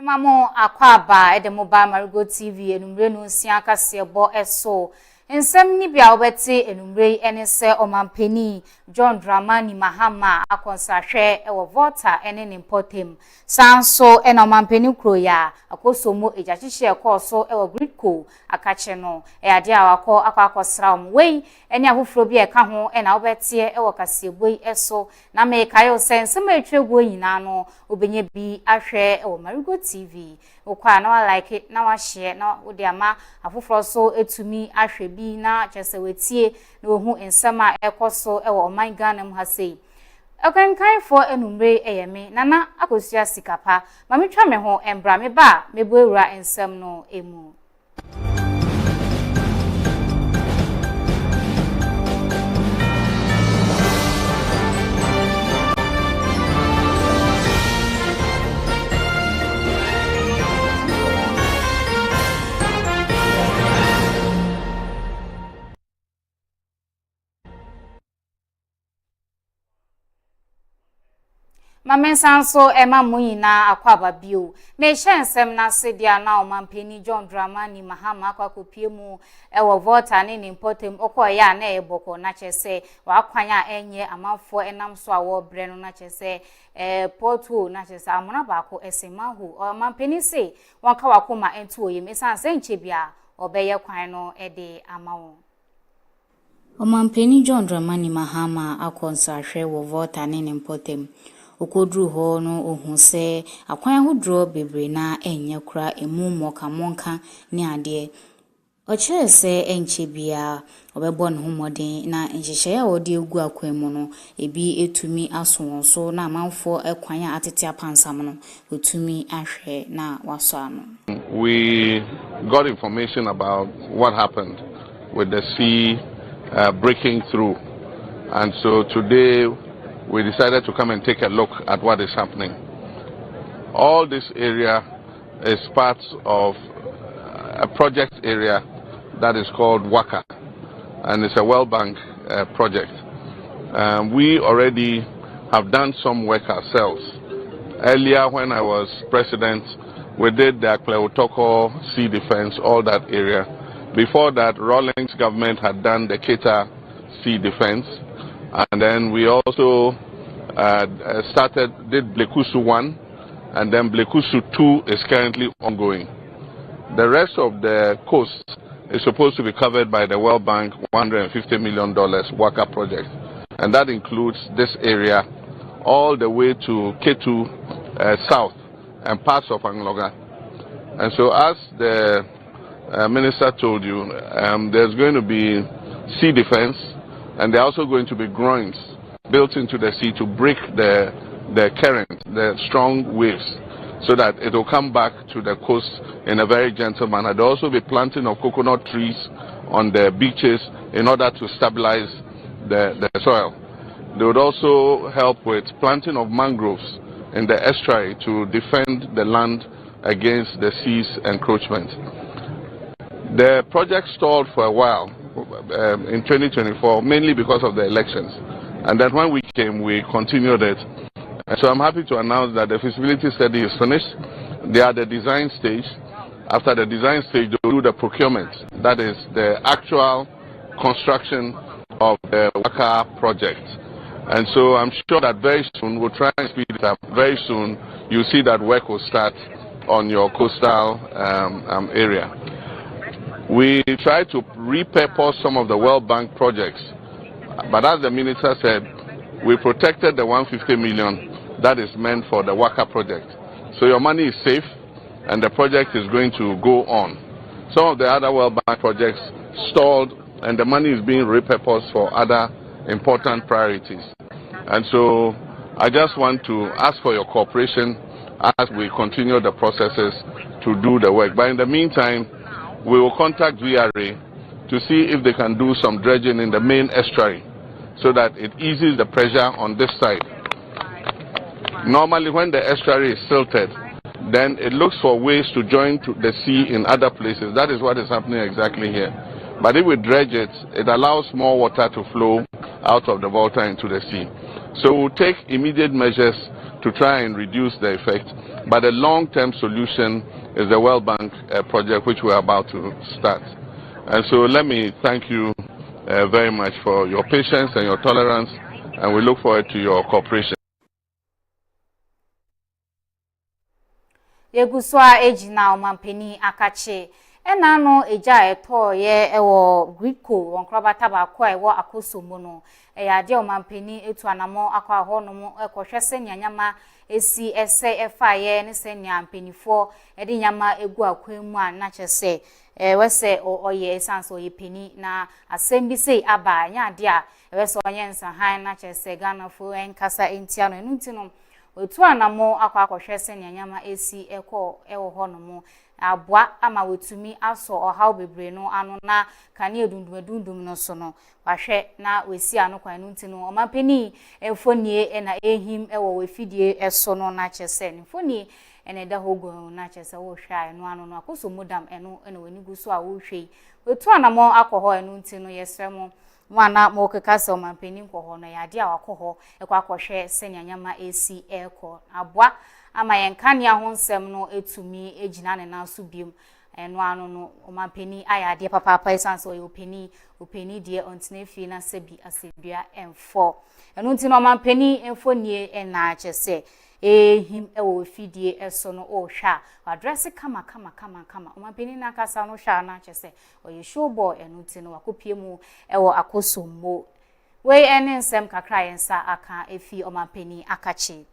Mamo akwaba ede mobile Marego TV enumre no nsia kase bo eso ensem ni bia obeti enumre ene se omampeni John Dramani Mahama akonsahwe ewo Volta ene nimpotem sanso ena omampeni kroya akosomo ejachihye ekoso ewo Gridco akache no ade awakọ akwa wei ene afoforo bi eka ho ena obetie ewo kaseboi eso na me kayo sensem etwegwo nyina no obenye bi ahwe ewo Marego TV okwa na wa like it na wa share na wo de ama afoforo so etumi ahwe bi na chese wetie na ohu ensema ekoso ewo oman Ghana mu hasei okankan fo enumre eyeme nana akosua sikapa ma metwa me ho embra me ba mebu ewura ensem no emu Mamensanso ema muina akwaba bio me hyensem na sedia na omampeni John Dramani Mahama akwakopiemu mu ewo Volta ne nimpotem okoya na eboko na chese wakwanya enye amanfo enam so awo bre no na chese porto na chese amona baako esemahu omampeni se wonka wakoma entu oyem esanse nchebia obeye kwan no ede amawo omampeni John Dramani Mahama akonsahwe wo Volta ne nimpotem okodru ho no ohun se akwan hodro bebre na enye kura emu moka ni ade o chere se enche bia obebo no homoden na enhehye ya ode egu akwan mu no ebi etumi asonso na amanfo ekwan atete apansam no otumi ahwe na waso ano. We got information about what happened with the sea breaking through, and so today we decided to come and take a look at what is happening. All this area is part of a project area that is called WACA, and it's a World Bank project. We already have done some work ourselves. Earlier, when I was president, we did the Akleotoko sea defense, all that area. Before that, Rawlings government had done the Keta sea defense. And then we also did Blekusu 1, and then Blekusu 2 is currently ongoing. The rest of the coast is supposed to be covered by the World Bank $150 million WACA project. And that includes this area all the way to Ketu South and parts of Angloga. And so as the minister told you, there's going to be sea defense, and there are also going to be groins built into the sea to break the current, the strong waves, so that it will come back to the coast in a very gentle manner. There will also be planting of coconut trees on the beaches in order to stabilize the soil. They would also help with planting of mangroves in the estuary to defend the land against the sea's encroachment. The project stalled for a while in 2024, mainly because of the elections. And then when we came, we continued it. And so I'm happy to announce that the feasibility study is finished. They are at the design stage. After the design stage, they will do the procurement. That is the actual construction of the WACA project. And so I'm sure that very soon, we'll try and speed it up. Very soon, you'll see that work will start on your coastal area. We try to repurpose some of the World Bank projects, but as the minister said, we protected the $150 million that is meant for the WACA project. So your money is safe, and the project is going to go on. Some of the other World Bank projects stalled, and the money is being repurposed for other important priorities. And so I just want to ask for your cooperation as we continue the processes to do the work. But in the meantime, we will contact VRA to see if they can do some dredging in the main estuary so that it eases the pressure on this side. Normally, when the estuary is silted, then it looks for ways to join to the sea in other places. That is what is happening exactly here. But if we dredge it, it allows more water to flow out of the water into the sea. So we'll take immediate measures to try and reduce the effect, but the long-term solution is the World Bank project, which we're about to start. And so let me thank you very much for your patience and your tolerance, and we look forward to your cooperation. Yeguswa ejina omampeni akache enano eja eto ye ewo griko wonkraba tabako ewo akosomo no eya de omampeni etu anamo akwa ho no mo ekohwese nyanyama esi ese efa ye ne se nyampenifo ede nyama egu akwemu a na chese wese oye esanso oye peni na asembi sei aba nya de a wese onye nsahan na chese Ghana fo enkasa entia no enu no otu anamo akwa nyanyama esi eko ewo ho no mo abwa ama wetumi aso ohaw bebre no ano na kane edundum no so no wahwe na wesi ano kwan no ntino omapeni emfonie na ehim ewo wefidie eso no na chese ni mfonie ene da hogo na chese wo hwa eno ano no akoso modam eno ene wani guso a wo hwe otu anamo akọhọ eno ntino yesremo mwana mokekasa omampeni nkọhọ no yade a wakọhọ ekwa akọhwe senyanyama esi eko abwa ama yenkania ho nsem no etumi ejina ne na so biem eno ano no omampeni ayade papa esanso openi die ontnefi na sebi asebia M4 eno nti no omampeni emfonie na chese ehim ewo fidie eso no o hwa address kama omampeni na kasa no hwa na chese oye showboy eno nti no wakopie mu ewo akosommo we ene nsem kakra yensa aka efi omampeni akachi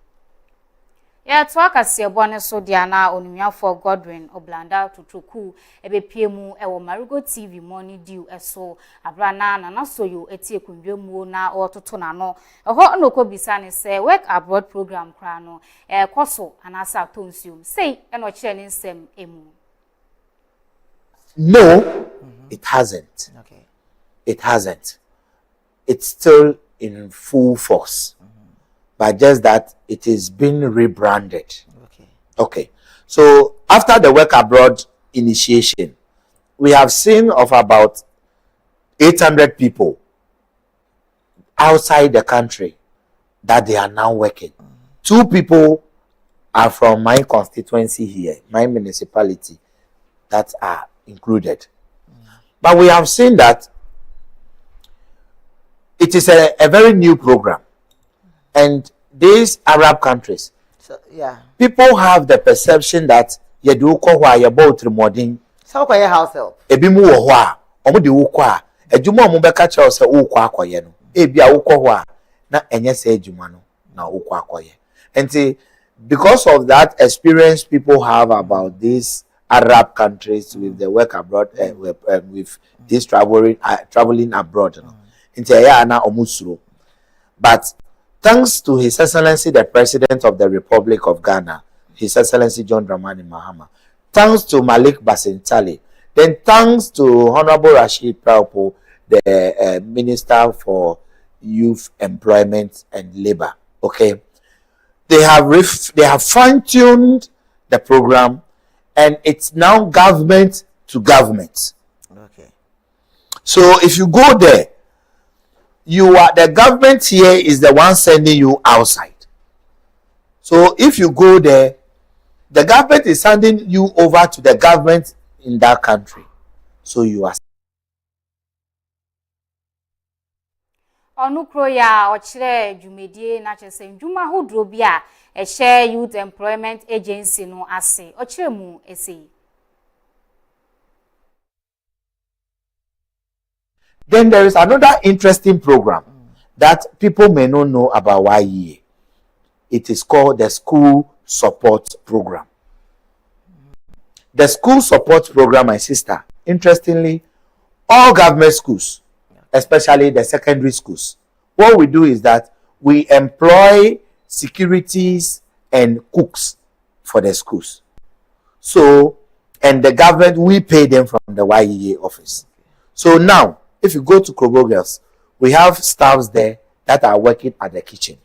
ya twaka siebone so dia na onumyafo Godwin Oblanda tutuku ebepie mu ewo Marego TV Morning Dew eso abrana na soyo etie kundwemu na ototo na no eho noko bisane se work abroad program kra no koso anasa tonsium sei eno kire ne nsem emu. No, it hasn't. Okay. It hasn't. It's still in full force. But just that it is being rebranded. Okay. Okay. So after the work abroad initiation, we have seen of about 800 people outside the country that they are now working. 2 people are from my constituency here, my municipality, that are included. But we have seen that it is a very new program. And these Arab countries, So yeah. people have the perception that you do kwa ya bout remoding. So kwa house help. Ebi mu wo ho a, omo de wo kwa. Adwuma omo beka che se wo kwa akoye no. Ebi a wo kwa ho a na enye se adwuma no na wo kwa akoye. And because of that experience people have about these Arab countries with the work abroad with this traveling abroad no. Nti ya na omusuro. But thanks to His Excellency the President of the Republic of Ghana, His Excellency John Dramani Mahama, thanks to Malik Basintali, then thanks to Honorable Rashid Praupo, the Minister for Youth Employment and Labor. Okay, they have fine-tuned the program, and it's now government to government. Okay. So if you go there, the government here is the one sending you outside. So if you go there, the government is sending you over to the government in that country. So you are Onukro ya ochire jumedie na chese njuma hudro bia share Youth Employment Agency no ase ochire mu ese. Then there is another interesting program that people may not know about YEA. It is called the School Support Program. The School Support Program, my sister, interestingly, all government schools, especially the secondary schools, what we do is that we employ securities and cooks for the schools. So, and the government, we pay them from the YEA office. So now, if you go to Krobo Girls, we have staffs there that are working at the kitchen.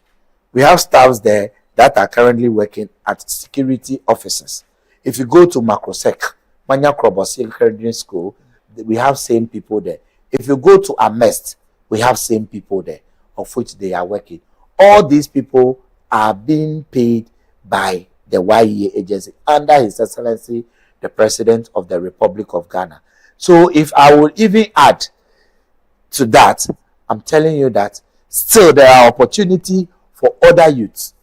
We have staffs there that are currently working at security officers. If you go to Makrosek, Manya Krobo Secondary School, we have same people there. If you go to Amest, we have same people there. of which they are working. All these people are being paid by the YEA agency under His Excellency, the President of the Republic of Ghana. So if I would even add to that, I'm telling you that still there are opportunity for other youths.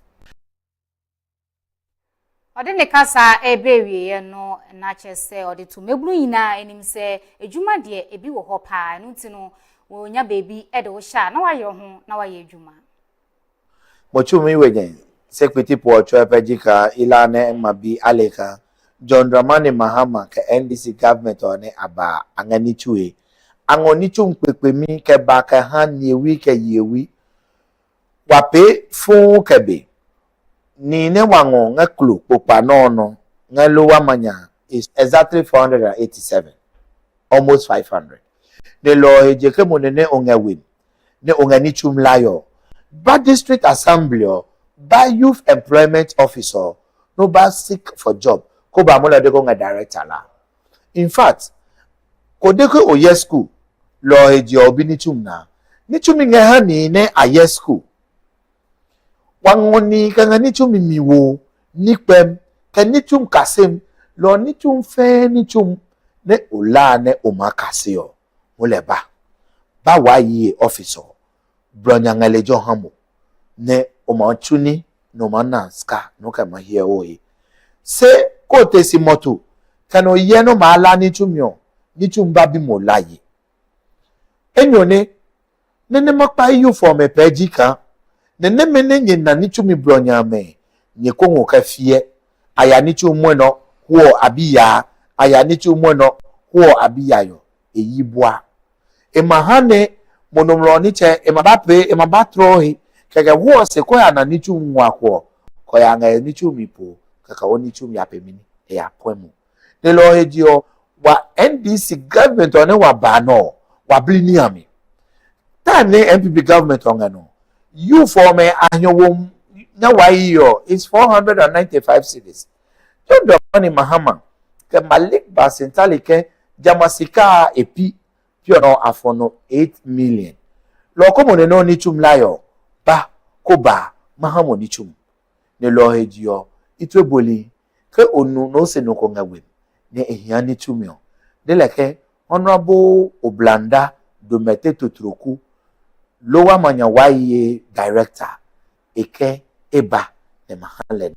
Odene kasa ebewie no na chese ode to meblu yina enim se edwuma de ebi wo ho pa no ntino wo nya baby e de wo sha na waye ho na waye edwuma Mochumi wegen sekwiti po chwepejika ilane mabi aleka John Dramani Mahama ke NDC government one aba angani chue angoni chumpepemi ke ba ke han yewi ke yewi wape fun kebe ni ne wango ngaklu popa no ngalowa manya is exactly 487, almost 500. The law ejeke monene ongawin ne ongani chumlayo ba district assembly ba youth employment officer no ba seek for job ko ba mo la de ko nga director la. In fact ko de ko oye school law eje obi ni chumna ni chumi nga ha ni ne aye school wangoni kanga nichum miwo nikpem ke nichum kasem lo nichum fe nichum ne ola ne omakaseo moleba ba wayi officer bronya ngalejo hamo ne omachuni no mana ska no kama hie oyi se ko tesi moto kano ye no mala nichumyo nichum babi molayi enyone nene makpa yu for me pejika nene mene nye na nichumi bronya me nye kongo kafie aya nichumu no huo abiya aya nichumu no huo abiya yo eyibwa emahane monomro niche emabape emabatrohi kage huo se ko ya na nichumu wako ko ya nga nichumi po kaka oni chumi apemini e apwemu ne lo hedio wa NDC government one wa bano wa blini ami time ne MPP government ongano you for me ahyo na wayo is 495 cities. Don't do money Mahama ke Malik Basentali ke jamasika epi pio no afono 8 million. Lo ko mo ne no ni chum layo ba ko ba Mahamo ni chum. Ne lo hedio itwe boli ke onu no se no ko ngawem ne ehia ni chumyo. De leke honorable Oblanda Domete Totroku Lower Manya YEA director eke eba ne mahale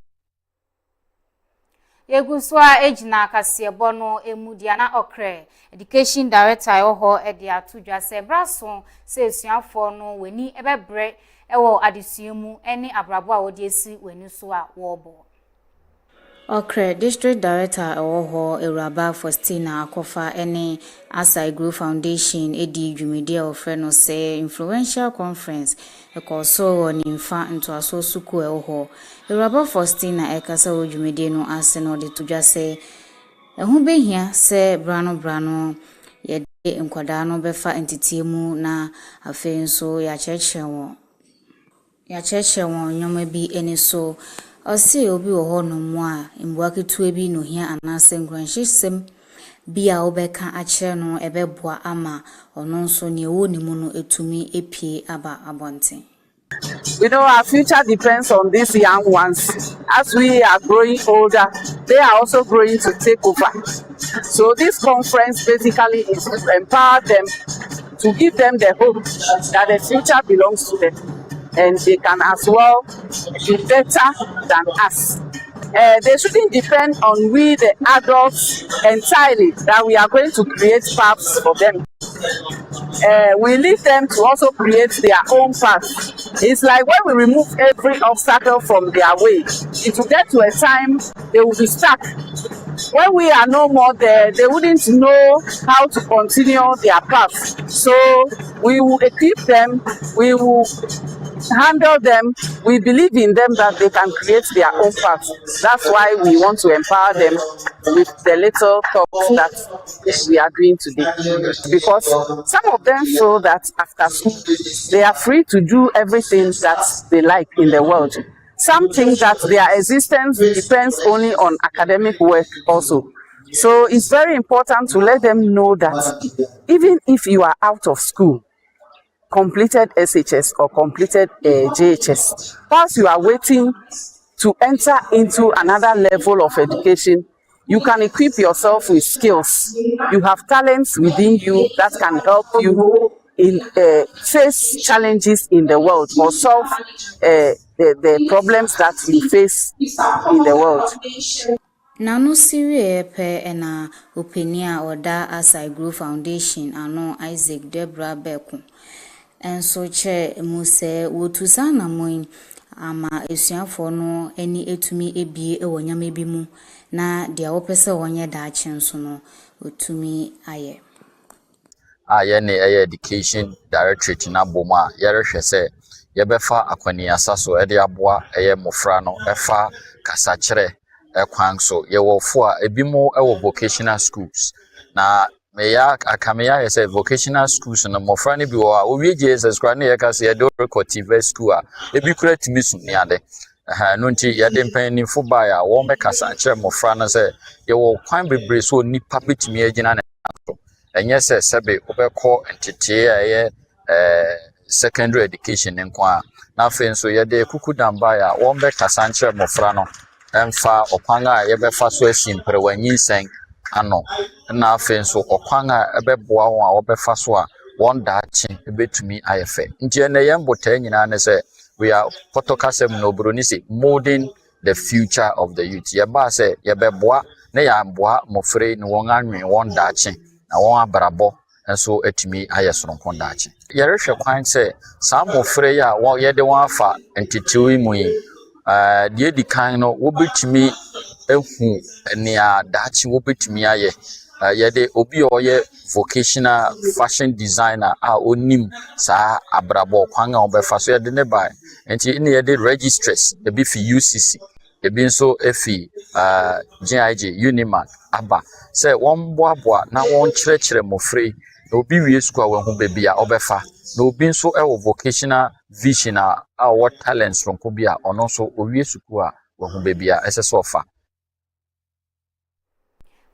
Yeguswa ejina kasebo no emudia na okre education director oho e dia tudwa se braso se esuafo no weni ebebre ewo adesuemu ene abrabo a wodi esi weni so a wobo Okre district director oho Eraba Faustina Akofa ene Asai Group Foundation edi dwumede ofre no se influential conference ekoso woni mfa nto aso suku oho Eraba Faustina ekasa dwumede no ase no de tudwa se ehu behia se brano ye de nkwada no befa entitiemu na afe nso ya cheche won nyoma bi eni so Ose obi wo no mo a mbua ketu bi no hia anase nkranhyesem bia obeka akyere no ebeboa ama ono nso ne wo ni mu no etumi epie aba abonten. You know, our future depends on these young ones. As we are growing older, they are also growing to take over. So this conference basically is to empower them, to give them the hope that the future belongs to them. And they can as well be better than us. They shouldn't depend on we, the adults, entirely, that we are going to create paths for them. We leave them to also create their own path. It's like when we remove every obstacle from their way, it will get to a time they will be stuck. When we are no more there, they wouldn't know how to continue their path. So we will equip them, we will handle them, we believe in them that they can create their own path. That's why we want to empower them with the little talks that we are doing today. Because some of them feel that after school, they are free to do everything that they like in the world. Some think that their existence depends only on academic work also. So it's very important to let them know that even if you are out of school, completed SHS or completed JHS. Whilst you are waiting to enter into another level of education, you can equip yourself with skills. You have talents within you that can help you in face challenges in the world or solve the problems that you face in the world. Nano Syria pe ena openia oda Asai Grow Foundation ano Isaac Debra Beku. Enso che muse wotusa na moin ama esuafo no eni etumi ebie ewo nyame bi mu na dia wopese wonye daache nso no otumi aye. Yene education directorate na boma yerehwe se yebefa akwani asaso ede aboa mofra no efa kasachire ekwan so yewofo a ebimo vocational schools na akamea yese vocational schools na mofra ne bi wo a owie Jesus kra na yeka se yede maregotv school a ebi kura timi suni ade no nti yede mpanimfo ba ya wo be kasachire mofra no se yewo kwan bebre so nipa betimi agina na enye se sebe obekọ entete a secondary education nkwa na afen so yede kukudamba ya wo be kasanche mofra no emfa okwan a yebefa so asimpre wanyinsen ano na afen so okwan a ebeboa won a wobefa so a won daachi ebetumi ayefe nje na yembota nyina ne se we are potokasem no broni se molding the future of the youth yeba se yebeboa na ya mboa mofre ni won anwen won daachi na won abrabo enso etimi ayesronko daachi yerehwe kwan se samofre ya won yede won afa entitiwi mu yi die di kan no wobetimi ehu nia daachi wobetimi aye yede obi oye vocational fashion designer a onim sa abrabo kwan a obefa so yede ne bai enti ne yede registrars ebi fi UCC ebi nso efi GIG Unimark aba se won boaboa na won kyerɛkyerɛ mofre na obi wie school a wahu bebi a obefa na obi nso vocational vision a what talents ronko bi a ono nso owie school a wahu bebi a ɛsɛ sɛ ɔfa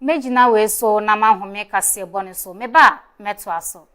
Mejina we so na mahome kase bone so meba meto aso.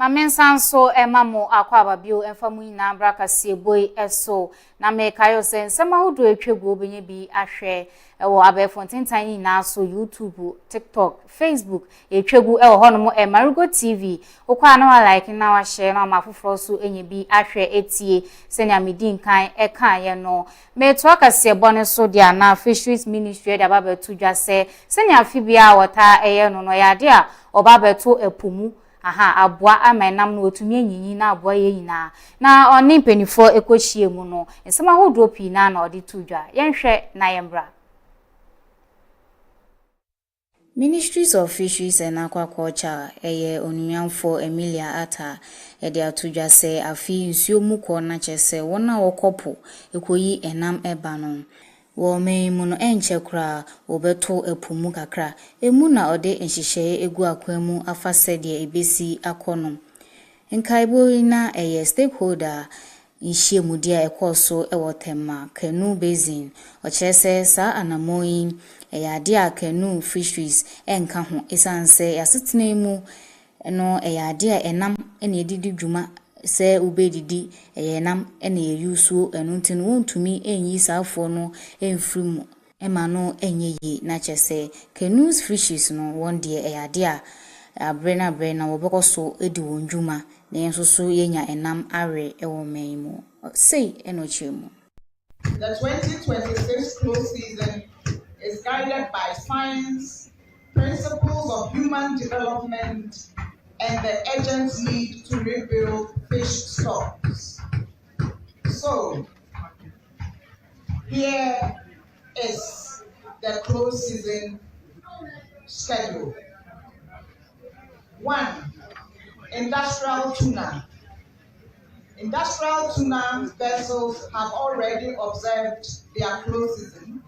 ma mensan so emamo akwa babio emfamu ina braka sieboy eso na mekayo se nsema hodo etwegu obenye bi ahwe ewo abefontentan ina so YouTube, TikTok, Facebook etwegu ewo hono Marego TV okwa na wa like na wa share na mafoforo so enye bi ahwe etie senya medin kan eka ye no meto akasiebo ne so dia na Fisheries Ministry da babetu dwa se senya afibia wota eye no no ya dia obabeto epumu aha aboa amenam no otumi anyinyi na aboa ye nyina na oni mpenifo ekohie mu no nsema hodo pi na odi tudwa yenhwe na yembra. Ministries of Fisheries and Aquaculture eye onuyanfo Emilia Ata ede atudwa se afi nsuo mu ko na chese wona wokopo ekoyi enam eba no wo me no enche kra obeto epumu kakra emu na ode enhihye egu akwanu afa sede ebesi akono nkaibo na eye stakeholder nhie mudia ekoso ewotema Kanu Basin ochese sa anamoyin eyade Kanu Fisheries enka ho esanse yasetena mu no eyade enam ene edidi dwuma se ubedidi enam ene yusu enuntin wontumi enyi safo no enfrimu ema no enyeyi na chese Kanu Fisheries no wonde eyade abre na wobekoso edi wondwuma na yensoso yenya enam are ewo meimu sei enochemu. The 2026 close season is guided by science, principles of human development, and the urgent need to rebuild fish stocks. So, here is the close season schedule. 1. Industrial tuna. Industrial tuna vessels have already observed their close season.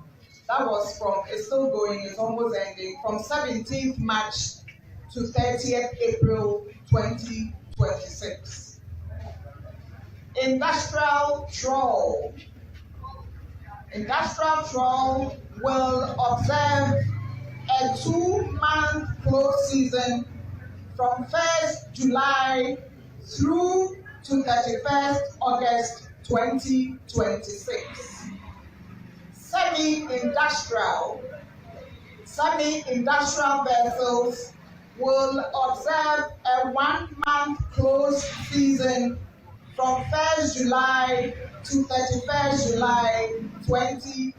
That was it's still going, it's almost ending, from 17th March to 30th April 2026. Industrial trawl. Industrial trawl will observe a 2-month close season from 1st July through to 31st August 2026. Semi-industrial vessels will observe a 1-month close season from 1st July to 31st July 2026.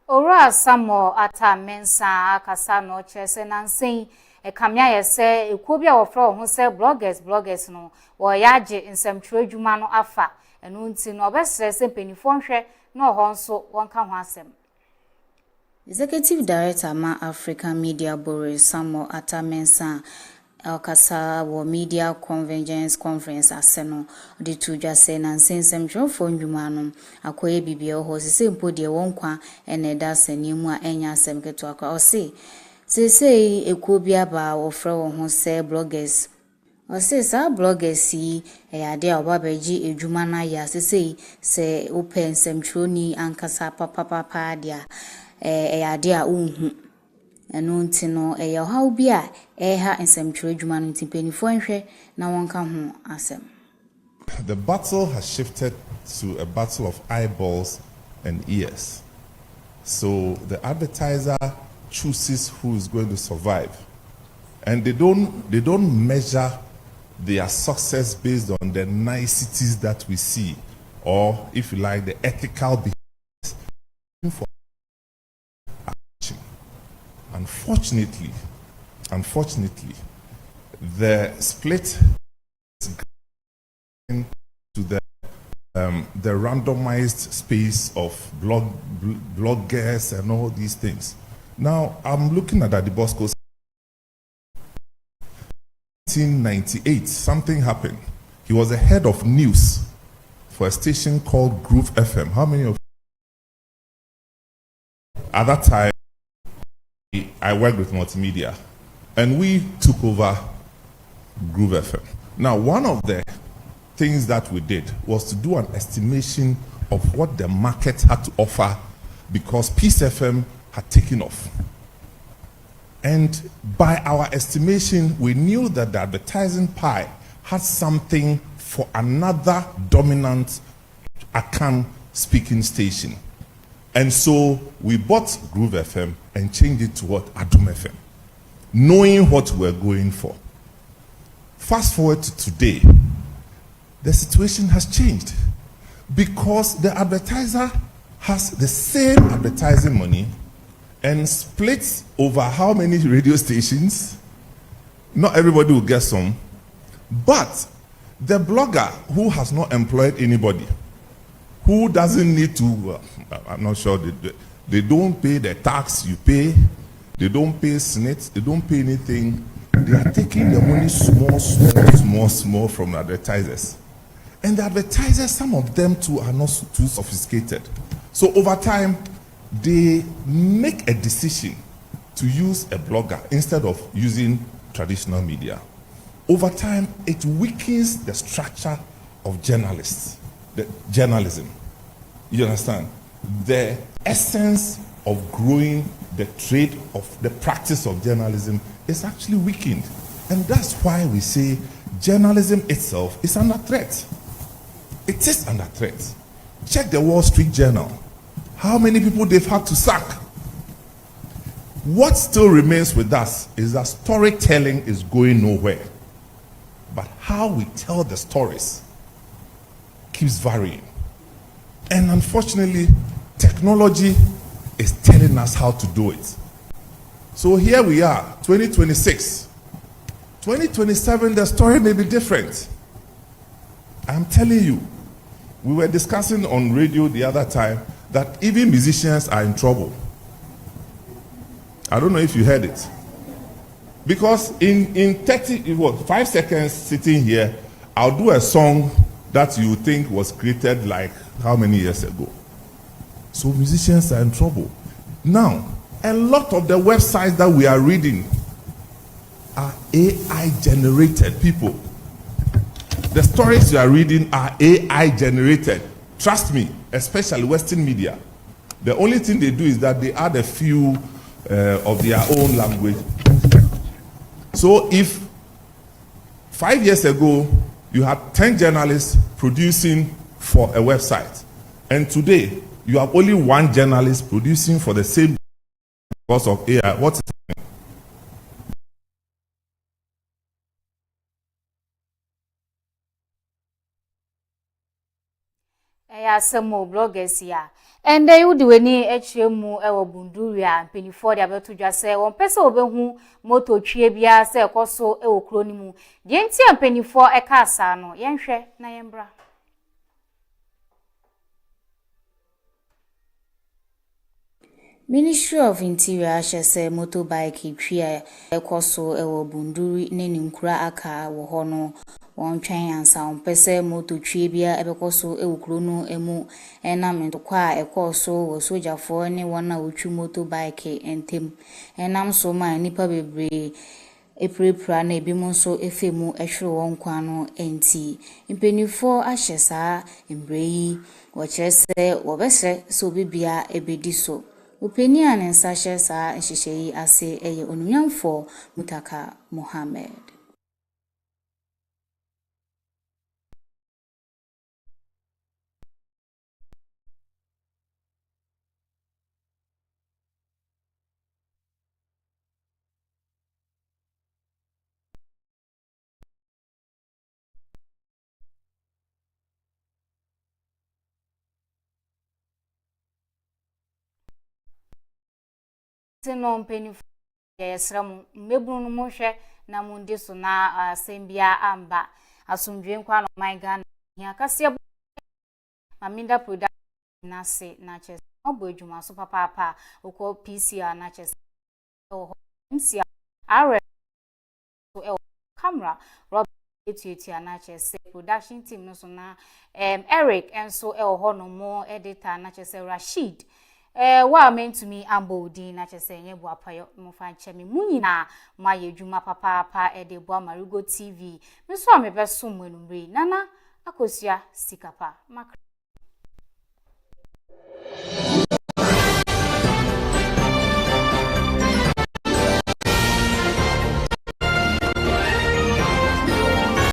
Ora Samo ata mensa akasa no chese nansen ekamya yese ekobia wofro ho se bloggers no wo yaje nsamtwe dwuma no afa enu nti no obesese penifo nhwe no ho nso wonka ho asem. Executive Director ma African Media Bureau Samo ata mensa akasa wo media conference aseno de tudwa se na nsensem fo ndwuma no akoye bibia ho sese mpodie wonkwa ene da sanimu a enya asem keto akwa ose sese ekobia ba ofre wo ho se bloggers ose sa bloggers yi eyade a obabeji edwuma na ya sese se open semtroni ankasa papa dia eyade a unhu eno ntino eya hawo bia eha nsemtwe adwuma no ntipenifo nhwe na wonka ho asem. The battle has shifted to a battle of eyeballs and ears. So the advertiser chooses who is going to survive, and they don't measure their success based on the niceties that we see, or if you like, the ethical behavior. Unfortunately, the split is to the randomized space of bloggers and all these things. Now, I'm looking at Adibosco. 1998, something happened. He was the head of news for a station called Groove FM. How many of you? At that time, I worked with multimedia, and we took over Groove FM. Now, one of the things that we did was to do an estimation of what the market had to offer, because Peace FM had taken off. And by our estimation, we knew that the advertising pie had something for another dominant Akan speaking station. And so we bought Groove FM and changed it to what? Adum FM, knowing what we're going for. Fast forward to today, the situation has changed because the advertiser has the same advertising money and splits over how many radio stations. Not everybody will get some, but the blogger who has not employed anybody, who doesn't need to, I'm not sure, they don't pay the tax you pay, they don't pay SNIT, they don't pay anything. They are taking the money small from the advertisers. And the advertisers, some of them too, are not too sophisticated. So over time, they make a decision to use a blogger instead of using traditional media. Over time, it weakens the structure of journalism. You understand? The essence of growing the trade of the practice of journalism is actually weakened. And that's why we say journalism itself is under threat. It is under threat. Check the Wall Street Journal. How many people they've had to sack? What still remains with us is that storytelling is going nowhere. But how we tell the stories keeps varying. And unfortunately, technology is telling us how to do it. So here we are, 2026. 2027, the story may be different. I'm telling you, we were discussing on radio the other time that even musicians are in trouble. I don't know if you heard it. Because in 5 seconds sitting here, I'll do a song that you think was created like how many years ago. So musicians are in trouble. Now, a lot of the websites that we are reading are AI generated, people. The stories you are reading are AI generated. Trust me, especially Western media. The only thing they do is that they add a few of their own language. So if 5 years ago you had 10 journalists producing for a website, and today you have only one journalist producing for the same because of AI, what's happening? Some bloggers here. And they would do any HMU or Bunduria, penny for the about to just say one person over whom moto Chiebia say also a cronimu. The entire penny for a casano, Yanshe, Nayambra. Ministry of Interior say motorbike tria ekoso ewo Bunduri nenkura aka wo hono won twen ansa on pese moto twie bia ebekoso ewukro no emu enam ntokwa ekoso wo sojafo ne wona wotwi motorbike entem enam so ma nipa bebre eprepra na ebimu nso efemu ehwere won kwa no enti impenifo ahyesa embreyi wo kyerese wo bese so bibia ebedi so Upeni and Sashes are Shishay Ase a Unyam for Mutaka Mohammed. No penny for yesram mebunu mohwe na munde so na asembia amba asundwe nkwa no my Ghana ya kase maminda product na se na chese obo adwuma so papa okọ PCR na chese MC R so camera Rob etuetua na chese production team no so na Eric enso ho no mo editor na chese Rashid wa meant to me ambodi na chese nye bu apayo mo fa nche me munyina ma yedwuma papa de bo Marego TV me so me be so mu enumre nana akosua sikapa